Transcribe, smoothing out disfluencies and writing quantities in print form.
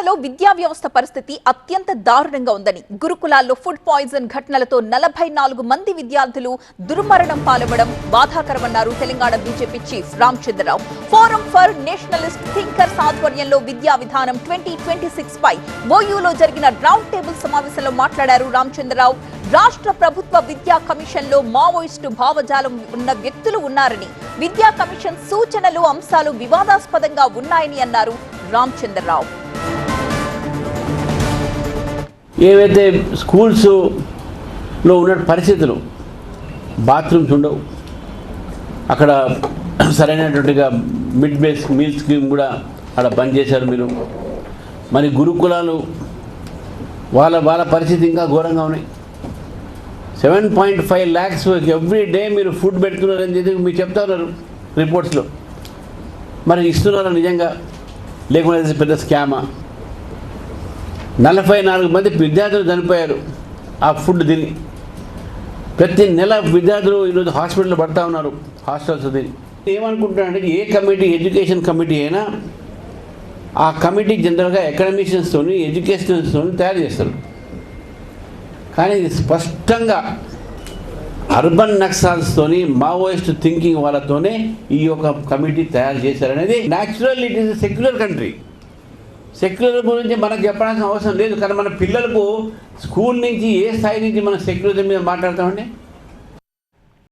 జిల్లాలో విద్యా వ్యవస్థ పరిస్థితి అత్యంత దారుణంగా ఉందని, గురుకులాల్లో ఫుడ్ పాయిజన్ ఘటనలతో 44 మంది విద్యార్థులు దుర్మరణం పాలవడం బాధాకరమన్నారు Telangana BJP chief Ramachandra Rao. Forum for nationalist thinkers ఆధ్వర్యంలో విద్యా విధానం 2026 పై ఓయూలో జరిగిన రౌండ్ టేబుల్ సమావేశంలో మాట్లాడారు రామచంద్రరావు. రాష్ట్ర ప్రభుత్వ విద్యా కమిషన్ లో మావోయిస్టు భావజాలం ఉన్న వ్యక్తులు ఉన్నారని, విద్యా కమిషన్ సూచనలు అంశాలు వివాదాస్పదంగా ఉన్నాయని అన్నారు రామచంద్రరావు. ఏవైతే స్కూల్స్లో ఉన్న పరిస్థితులు, బాత్రూమ్స్ ఉండవు, అక్కడ సరైనటువంటిగా మిడ్ డే మీల్ స్కీమ్ కూడా అక్కడ బంద్ చేశారు మీరు. మరి గురుకులాలు వాళ్ళ పరిస్థితి ఇంకా ఘోరంగా ఉన్నాయి. 7.5 lakhs ఎవ్రీ డే మీరు ఫుడ్ పెడుతున్నారని చెప్పి మీరు చెప్తా ఉన్నారు రిపోర్ట్స్లో. మరి ఇస్తున్నారా నిజంగా, లేకుండా పెద్ద స్కామా? 44 మంది విద్యార్థులు చనిపోయారు ఆ ఫుడ్ తిని. ప్రతి నెల విద్యార్థులు ఈరోజు హాస్పిటల్లో పడతా ఉన్నారు, హాస్టల్స్ తిని. ఏమనుకుంటున్నానంటే, ఏ కమిటీ, ఎడ్యుకేషన్ కమిటీ అయినా ఆ కమిటీ జనరల్గా అకాడమిషియన్స్తో ఎడ్యుకేషనల్స్తో తయారు చేస్తారు. కానీ ఇది స్పష్టంగా అర్బన్ నక్సల్స్తోని, మావోయిస్ట్ థింకింగ్ వాళ్ళతోనే ఈ యొక్క కమిటీ తయారు చేశారనేది. Natural, it is a secular country. Secular గురించి మనకు చెప్పడానికి అవసరం లేదు. కానీ మన పిల్లలకు స్కూల్ నుంచి ఏ స్థాయి నుంచి మనం సెక్యులరిజం మీద మాట్లాడతామండి?